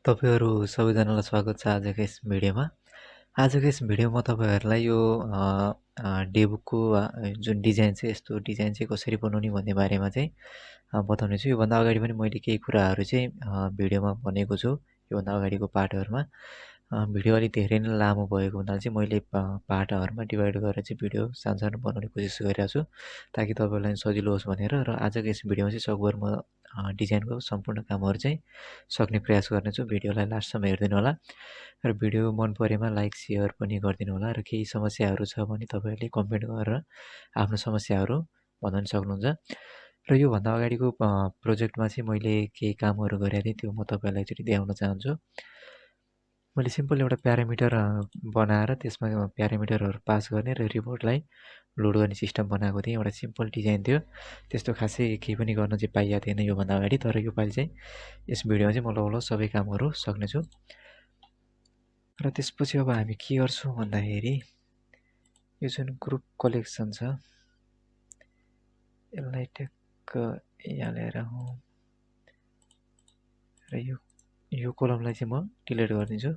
तपाईहरु सबैजनालाई स्वागत छ आजको यस भिडियोमा। आजको यस भिडियोमा तपाईहरुलाई यो डेबुकको जुन डिजाइन छ यस्तो डिजाइन चाहिँ कसरी बनाउने भन्ने बारेमा चाहिँ बताउने छु। योभन्दा अगाडि पनि मैले केही कुराहरु चाहिँ भिडियोमा भनेको छु। योभन्दा अगाडिको पार्टहरुमा भिडियो अलि धेरै नै लामो भएको हुनाले चाहिँ मैले पार्टहरुमा डिभाइड गरेर चाहिँ भिडियो सानो-सानो बनाउने कोसिस गरिरहेको छु ताकि तपाईहरुलाई सजिलो होस् भनेर। र आजको यस भिडियोमा चाहिँ सकभर म डिजाइनको सम्पूर्ण कामहरु चाहिँ सक्ने प्रयास गर्नेछु। भिडियोलाई लास्टसम्म हेर्दिनु होला र भिडियो मन परेमा लाइक शेयर पनि गरिदिनु होला र केही समस्याहरु छ भने तपाईहरुले कमेन्ट गरेर आफ्नो समस्याहरु भन्न पनि सक्नुहुन्छ। र यो भन्दा अगाडिको प्रोजेक्टमा चाहिँ मैले केही कामहरु गरेको थिएँ त्यो म तपाईहरुलाई एकचोटि देखाउन चाहन्छु। मैले सिम्पल एउटा प्यारामिटर बनाएर त्यसमा प्यारामिटरहरु पास गर्ने र रिपोर्टलाई लोड गर्ने सिस्टम बनाएको थिएँ। एउटा सिम्पल डिजाइन थियो। त्यस्तो खासै केही पनि गर्न चाहिँ पाइएको थिएन यो भन्दा अगाडि, तर यो पालि चाहिँ यस भिडियोमा चाहिँ म लगभग सबै कामहरु सक्नेछु। र त्यसपछि अब हामी के गर्छौं भन्दाखेरि यो जुन ग्रुप कलेक्सन छ यसलाई ठ्याक्क यहाँ ल्याएर र यो कोलमलाई चाहिँ म डिलिट गर्दिन्छु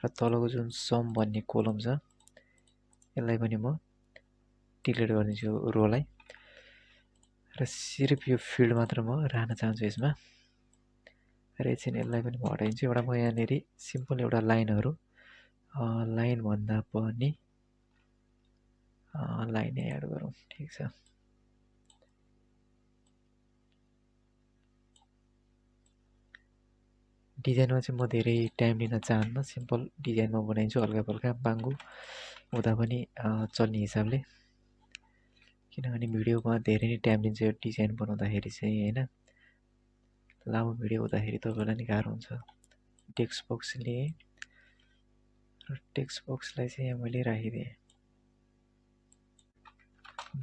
र तलको जुन सम भन्ने कोलम छ यसलाई पनि म डिलिट गर्दिन्छु रोलाई र सिर्फ यो फिल्ड मात्र म राख्न चाहन्छु यसमा। र एकछिन यसलाई पनि म हटाइदिन्छु। एउटा म यहाँनेरि सिम्पल एउटा लाइनहरु लाइन भन्दा पनि लाइन एड गरौँ। ठीक छ। डिजाइनमा चाहिँ म धेरै टाइम लिन चाहन्न, सिम्पल डिजाइनमा बनाइन्छु हल्का-फल्का बाङ्गो हुँदा पनि चल्ने हिसाबले, किनभने भिडियोमा धेरै नै टाइम लिन्छ यो डिजाइन बनाउँदाखेरि चाहिँ हैन। लामो भिडियो हुँदाखेरि तपाईहरुलाई नि गाह्रो हुन्छ। टेक्स्ट बक्स लिए र टेक्स्ट बक्सलाई चाहिँ यहाँ मैले राखिदिएँ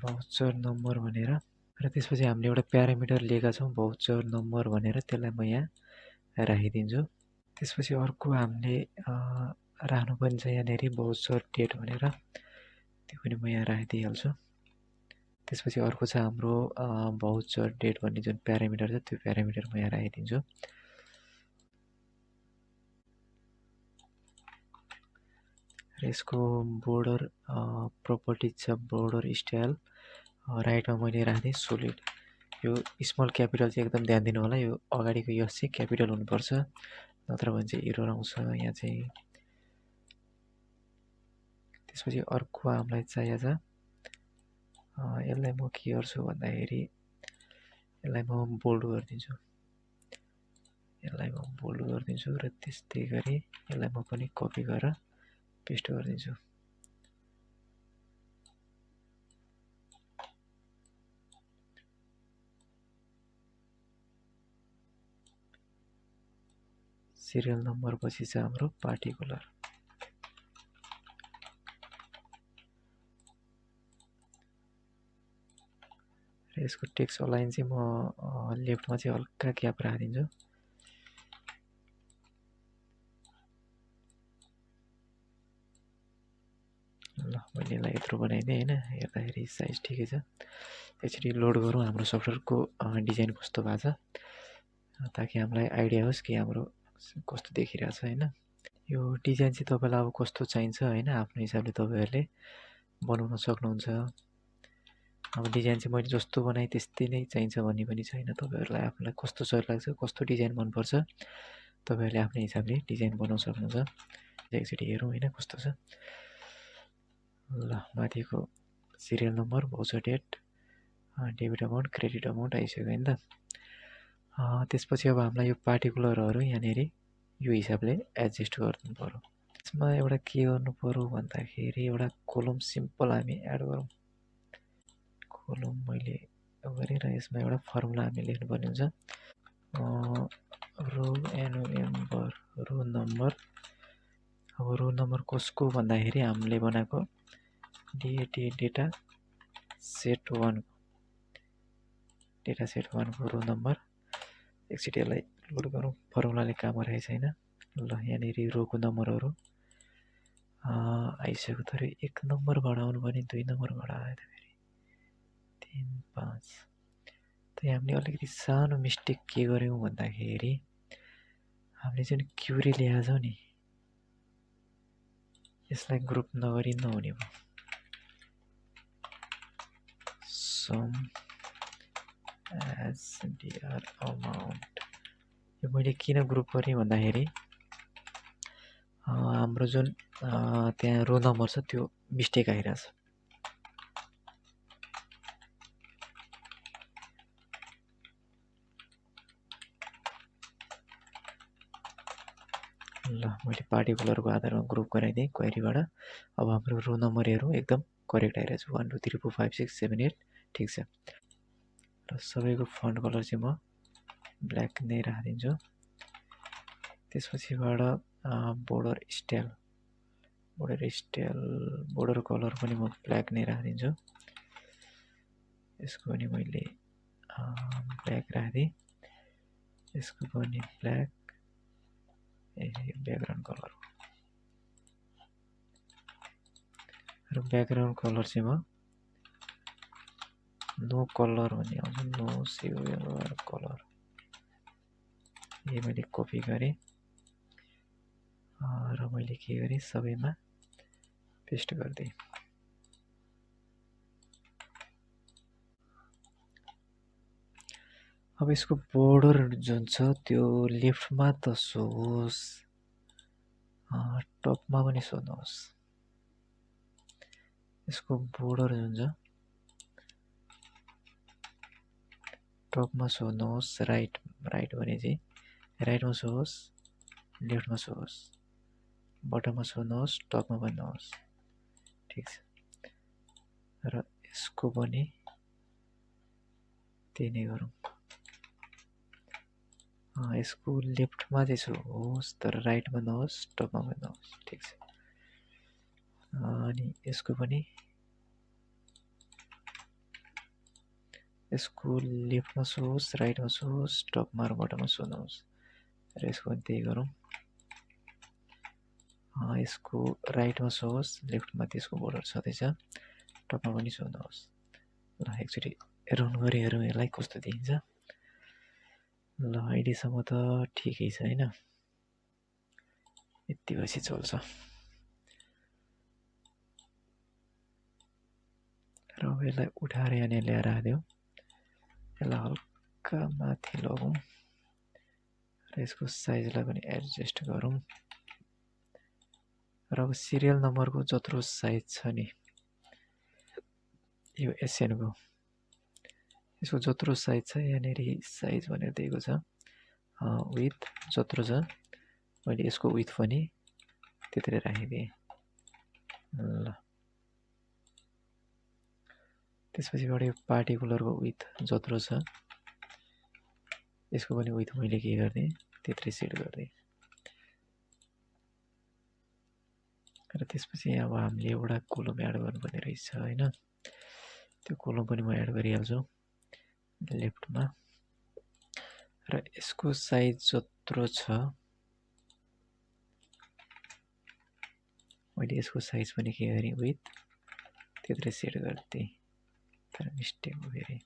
भाउचर नम्बर भनेर। र त्यसपछि हामीले एउटा प्यारामिटर लिएका छौं भाउचर नम्बर भनेर, त्यसलाई म यहाँ राखिदिन्छु। त्यसपछि अर्को हामीले राख्नु पनि छ यहाँनेरि भाउचर डेट भनेर, त्यो पनि म यहाँ राखिदिइहाल्छु। त्यसपछि अर्को छ हाम्रो भाउचर डेट भन्ने जुन प्यारामिटर छ त्यो प्यारामिटर म यहाँ राखिदिन्छु। र यसको बोर्डर प्रोपर्टिज छ बोर्डर स्टाइल राइटमा मैले राख्दिएँ सोलिड। यो स्मल क्यापिटल चाहिँ एकदम ध्यान दिनु होला। यो अगाडिको यस चाहिँ क्यापिटल हुनुपर्छ, नत्र भने चाहिँ एरर आउँछ यहाँ चाहिँ। त्यसपछि अर्को हामीलाई चाहिएको छ यसलाई म के गर्छु भन्दाखेरि यसलाई म बोल्ड गरिदिन्छु। र त्यस्तै गरी यसलाई म पनि कपी गरेर पेस्ट गरिदिन्छु। सिरियल नम्बर पछि छ हाम्रो पार्टिकुलर। र यसको टेक्स्ट अलाइन चाहिँ म लेफ्टमा चाहिँ हल्का ग्याप राखिदिन्छु। ल मैले यसलाई यत्रो बनाइदिएँ हैन, हेर्दाखेरि साइज ठिकै छ। एकचोटि लोड गरौँ हाम्रो सफ्टवेयरको डिजाइन कस्तो भएको छ ताकि हामीलाई आइडिया होस् कि हाम्रो कस्तो देखिरहेछ हैन। यो डिजाइन चाहिँ तपाईलाई अब कस्तो चाहिन्छ हैन, आफ्नो हिसाबले तपाईहरुले बनाउन सक्नुहुन्छ। अब डिजाइन चाहिँ मैले जस्तो बनाएँ त्यस्तै नै चाहिन्छ भन्ने पनि छैन। तपाईहरुलाई आफूलाई कस्तो सजिलो लाग्छ, कस्तो डिजाइन मन पर्छ तपाईहरुले आफ्नै हिसाबले डिजाइन बनाउन सक्नुहुन्छ। एकचोटि हेरौँ हैन कस्तो छ। ल माथिको serial number voucher date debit amount credit amount आइसक्यो हैन त। त्यसपछि अब हामीलाई यो पार्टिकुलरहरु यहाँनेरि यो हिसाबले एडजस्ट गर्नु पर्यो। यसमा एउटा के गर्नु पर्यो भन्दाखेरि एउटा कोलम सिम्पल हामी एड गरौँ। कोलम मैले गरेर यसमा एउटा फर्मुला हामी लेख्नुपर्ने हुन्छ। रो एनओएम रो नम्बर। अब रो नम्बर कसको भन्दाखेरि हामीले बनाएको डेटा सेट 1 को रो नम्बर। एकचोटि यसलाई लोड गरौँ, फर्मुलाले काम गरेको छैन। ल यहाँनेरि रोको नम्बरहरु आइसक्यो, तर 1 नम्बरबाट आउनु पनि 2 नम्बरबाट आयो त फेरि 3 5। त हामीले अलिकति सानो मिस्टेक के गर्यौं भन्दाखेरि हामीले जुन क्युरी ल्याएको छौँ नि यसलाई ग्रुप नगरी नहुने भयो सम एज डिआर अमाउन्ट यो मैले किन ग्रुप गरेँ भन्दाखेरि हाम्रो जुन त्यहाँ रो नम्बर छ त्यो मिस्टेक आइरहेछ ल मैले पार्टिकुलरको आधारमा ग्रुप गराइदिएँ क्वेरीबाट अब हाम्रो रो नम्बरहरू एकदम करेक्ट आइरहेछ 1 2 3 4 5 6 7 8 ठिक छ र सबैको फन्ट कलर चाहिँ म ब्ल्याक नै राखिदिन्छु त्यसपछिबाट बोर्डर स्टाइल बोर्डर कलर पनि म ब्ल्याक नै राखिदिन्छु यसको पनि मैले ब्ल्याक राखिदिएँ यसको पनि ब्ल्याक ब्याकग्राउन्ड कलर र ब्याकग्राउन्ड कलर चाहिँ म नो कलर भन्ने आउँछ नो सिल्भर कलर यो मैले कपी गरेँ र मैले के गरेँ सबैमा पेस्ट गरिदिएँ अब यसको बोर्डर जुन छ त्यो लेफ्टमा त सोस् टपमा पनि सोध्नुहोस् यसको बोर्डर जुन छ टपमा सोध्नुहोस् राइट भने चाहिँ राइटमा सोहोस् लेफ्टमा सोहोस् बटममा सोध्नुहोस् टपमा पनि नहोस् ठिक छ र यसको पनि त्यही नै गरौँ यसको लेफ्टमा चाहिँ होस् तर राइटमा नहोस् टपमा पनि नहोस् ठिक छ अनि यसको पनि यसको लेफ्टमा सोहोस् राइटमा सोहोस् टपमा र बटममा सोध्नुहोस् र यसको पनि त्यही गरौँ यसको राइटमा सोहोस् लेफ्टमा त्यसको बोर्डर छँदैछ टपमा पनि सोध्नुहोस् ल एकचोटि रन गरी हेरौँ यसलाई कस्तो देखिन्छ ल अहिलेसम्म त ठिकै छ हैन यति बेसी चल्छ र अब यसलाई उठाएर यहाँ ल्याएर राख्दियो यसलाई हल्का माथि लगौँ र यसको साइजलाई पनि एडजस्ट गरौँ र अब सिरियल नम्बरको जत्रो साइज छ नि यो एसएनको यसको जत्रो साइज छ यहाँनिर साइज भनेर दिएको छ विथ जत्रो छ मैले यसको विथ पनि त्यतिरै राखिदिएँ ल त्यसपछिबाट यो पार्टिकुलरको विथ जत्रो छ यसको पनि विथ मैले के गरिदिएँ त्यत्रै सेट गरिदिएँ र त्यसपछि अब हामीले एउटा कोलम एड गर्नुपर्ने रहेछ हैन त्यो कोलम पनि म एड गरिहाल्छु लेफ्टमा र यसको साइज जत्रो छ मैले यसको साइज पनि के गरेँ विथ त्यत्रै सेट गरिदिएँ तर मिस्टेक हो फेरि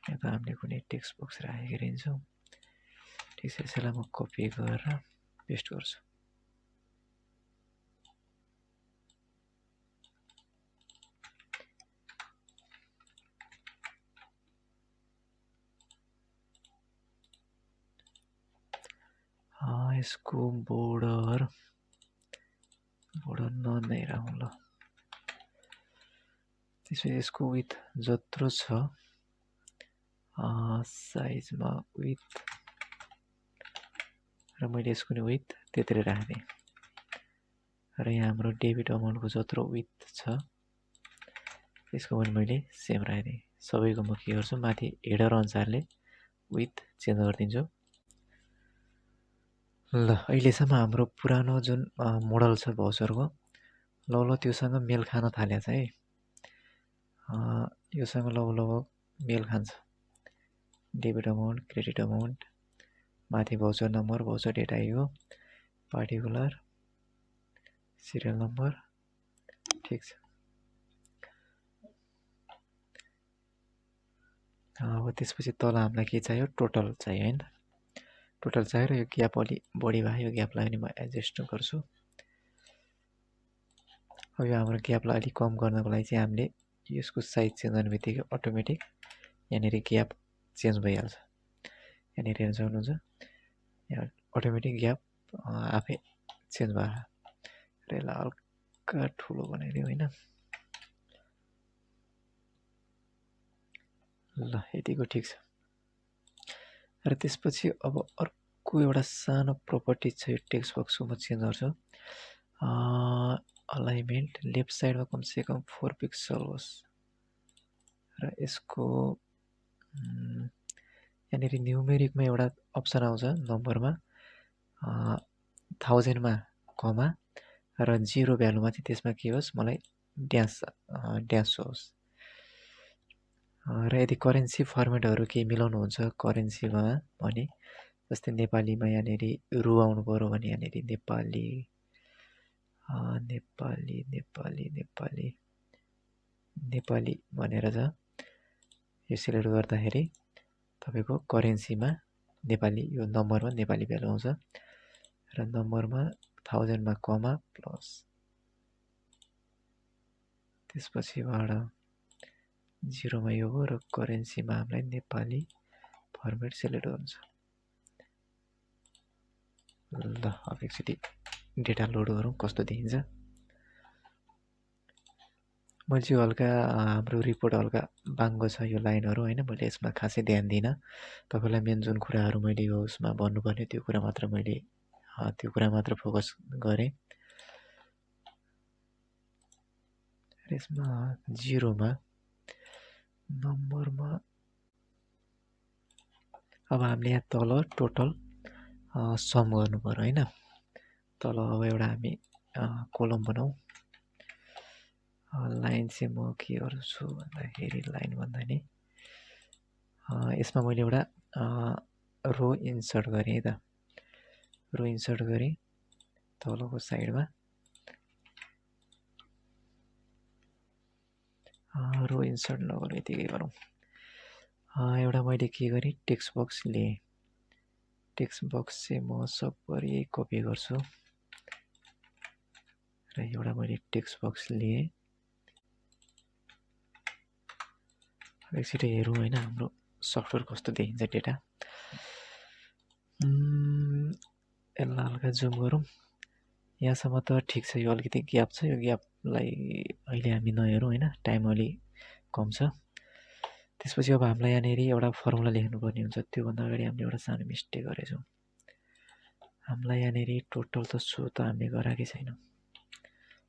यहाँ त हामीले कुनै टेक्स्ट बक्स राखेको रहन्छौँ ठिक छ यसलाई म कपी गरेर पेस्ट गर्छु यसको बोर्डर नै राखौँ ल त्यसपछि यसको विथ जत्रो छ साइजमा विथ र मैले यसको नि विथ त्यत्रै राखिदिएँ र यहाँ हाम्रो डेबिट अमाउन्टको जत्रो विथ छ यसको पनि मैले सेम राखिदिएँ सबैको म के गर्छु माथि हेडर अनुसारले विथ चेन्ज गरिदिन्छु ल अहिलेसम्म हाम्रो पुरानो जुन मोडल छ भाउचरको ल त्योसँग मेल खान थालेछ है योसँग लगभग मेल खान्छ डेबिट अमाउन्ट क्रेडिट अमाउन्ट माथि भाउचर नम्बर भाउचर डेट आइयो पार्टिकुलर सिरियल नम्बर ठिक छ अब त्यसपछि तल हामीलाई के चाहियो टोटल चाहियो हैन टोटल चाहियो र यो ग्याप अलि बढी भयो यो ग्यापलाई पनि म एडजस्ट गर्छु अब यो हाम्रो ग्यापलाई अलि कम गर्नको लागि चाहिँ हामीले यसको साइज चेन्ज गर्ने बित्तिकै अटोमेटिक यहाँनिर ग्याप चेन्ज भइहाल्छ यहाँनिर हेर्न सक्नुहुन्छ यहाँ अटोमेटिक ग्याप आफै चेन्ज भयो र यसलाई हल्का ठुलो बनाइदिउँ हैन ल यतिको ठिक छ र त्यसपछि अब अर्को एउटा सानो प्रोपर्टी छ यो टेक्स्ट बक्सको म चेन्ज गर्छु अलाइनमेन्ट लेफ्ट साइडमा कमसेकम 4 पिक्सल होस् र यसको यहाँनिर न्युमेरिकमा एउटा अप्सन आउँछ नम्बरमा 1000 मा कमा र 0 भ्यालुमा चाहिँ त्यसमा के होस् मलाई ड्यास होस् र यदि करेन्सी फर्मेटहरू केही मिलाउनुहुन्छ करेन्सीमा भने जस्तै नेपालीमा यहाँनिर रु आउनु पर्यो भने यहाँनिर नेपाली नेपाली नेपाली नेपाली नेपाली भनेर छ यो सिलेक्ट गर्दाखेरि तपाईको करेन्सीमा नेपाली यो नम्बरमा नेपाली भ्यालु आउँछ र नम्बरमा 1000 मा कमा प्लस त्यसपछिबाट 0 मा यो हो र करेन्सीमा हामीलाई नेपाली फर्मेट सिलेक्ट गर्नु छ ल अब एकचोटि डेटा लोड गरौँ कस्तो देखिन्छ मैले चाहिँ हल्का हाम्रो रिपोर्ट हल्का बाङ्गो छ यो लाइनहरू हैन मैले यसमा खासै ध्यान दिइनँ तपाईलाई मेन जुन कुराहरू मैले यो उसमा भन्नुपर्ने त्यो कुरा मात्र मैले त्यो कुरा मात्र फोकस गरेँ र यसमा 0 मा नम्बरमा अब हामीले यहाँ तल टोटल सम गर्नु पर्यो हैन तल अब एउटा हामी कोलम बनाऊ लाइन चाहिँ म के गर्छु भन्दाखेरि लाइन भन्दा नि यसमा मैले एउटा रो इन्सर्ट गरेँ है त रो इन्सर्ट गरेँ तलको साइडमा रो इन्सर्ट नगरेँ यतिकै गरौँ एउटा मैले के गरेँ टेक्स्ट बक्स लिएँ टेक्स्ट बक्स चाहिँ म सबभरि कपी गर्छु र एउटा मैले टेक्स्ट बक्स लिएँ एकचोटि हेरौँ हैन हाम्रो सफ्टवेयर कस्तो देखिन्छ डेटा यसलाई हल्का जुम गरौँ यहाँसम्म त ठिक छ यो अलिकति ग्याप छ यो ग्यापलाई अहिले हामी नहेरौँ हैन टाइम अलि कम छ त्यसपछि अब हामीलाई यहाँनिर एउटा फर्मुला लेख्नुपर्ने हुन्छ त्योभन्दा अगाडि हामीले एउटा सानो मिस्टेक गरेछौँ हामीलाई यहाँनिर टोटल त सो त हामीले गराएकै छैनौँ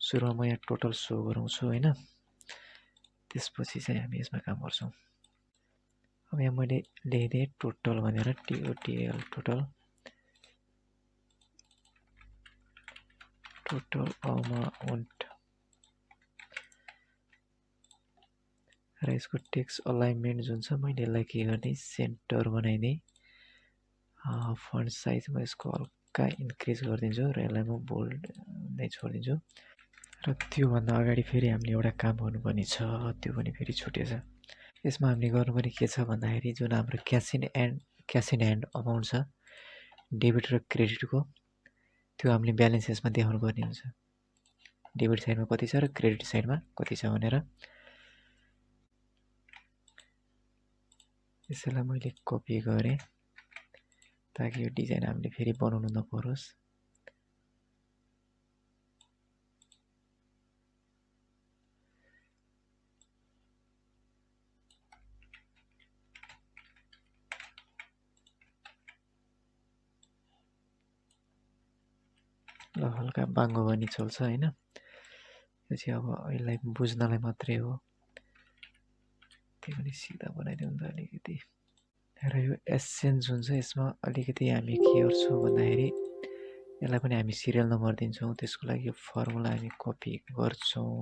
सुरुमा म यहाँ टोटल सो गराउँछु हैन त्यसपछि चाहिँ हामी यसमा काम गर्छौँ अब यहाँ मैले लेखिदिएँ टोटल भनेर TOTL टोटल अमाउन्ट र यसको टेक्स्ट अलाइनमेन्ट जुन छ मैले यसलाई के गर्ने सेन्टर बनाइदिएँ फन्ट साइज म यसको हल्का इन्क्रिज गरिदिन्छु र यसलाई म बोल्ड नै छोडिदिन्छु र त्योभन्दा अगाडि फेरि हामीले एउटा काम गर्नुपर्ने छ त्यो पनि फेरि छुटेछ यसमा हामीले गर्नुपर्ने के छ भन्दाखेरि जुन हाम्रो क्यास इन ह्यान्ड अमाउन्ट छ डेबिट र क्रेडिटको त्यो हामीले ब्यालेन्स यसमा देखाउनु पर्ने हुन्छ डेबिट साइडमा कति छ र क्रेडिट साइडमा कति छ भनेर यसैलाई मैले कपी गरेँ ताकि यो डिजाइन हामीले फेरि बनाउनु नपरोस् ल हल्का बाङ्गो पनि चल्छ हैन यो चाहिँ अब यसलाई बुझ्नलाई मात्रै हो त्यो पनि सिधा बनाइदिउँ त अलिकति र यो एसेन्स जुन छ यसमा अलिकति हामी के गर्छौँ भन्दाखेरि यसलाई पनि हामी सिरियल नम्बर दिन्छौँ त्यसको लागि यो फर्मुला हामी कपी गर्छौँ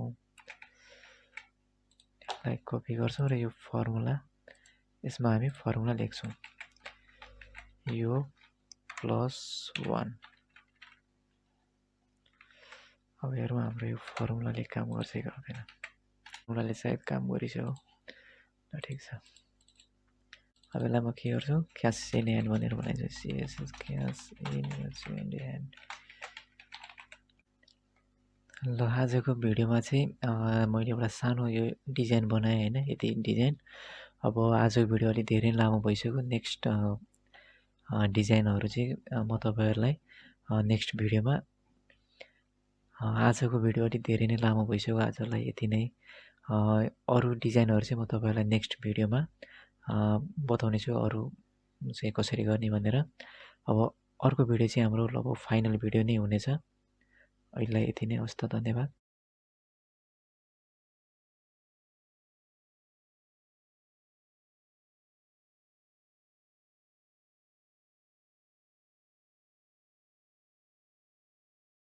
यसलाई कपी गर्छौँ र यो फर्मुला यसमा हामी फर्मुला लेख्छौँ यो +1 अब हेरौँ हाम्रो यो फर्मुलाले काम गर्छ कि गर्दैन फर्मुलाले सायद काम गरिसक्यो ल ठिक छ अब यसलाई म के गर्छु, क्यास इन ह्यान्ड भनेर बनाइदिन्छु, सिएसएस क्यास इन ह्यान्ड। ल आजको भिडियोमा चाहिँ मैले एउटा सानो यो डिजाइन बनाएँ होइन, यति डिजाइन। अब आजको भिडियो अलिक धेरै लामो भइसक्यो। नेक्स्ट डिजाइनहरू चाहिँ म तपाईँहरूलाई नेक्स्ट भिडियोमा, आजको भिडियो अलिक धेरै नै लामो भइसक्यो, आजलाई यति नै। अरू डिजाइनहरू चाहिँ म तपाईँहरूलाई नेक्स्ट भिडियोमा बताउने छु, अरू चाहिँ कसरी गर्ने भनेर। अब अर्को भिडियो चाहिँ हाम्रो लगभग फाइनल भिडियो नै हुनेछ। अहिलेलाई यति नै, हस् त, धन्यवाद।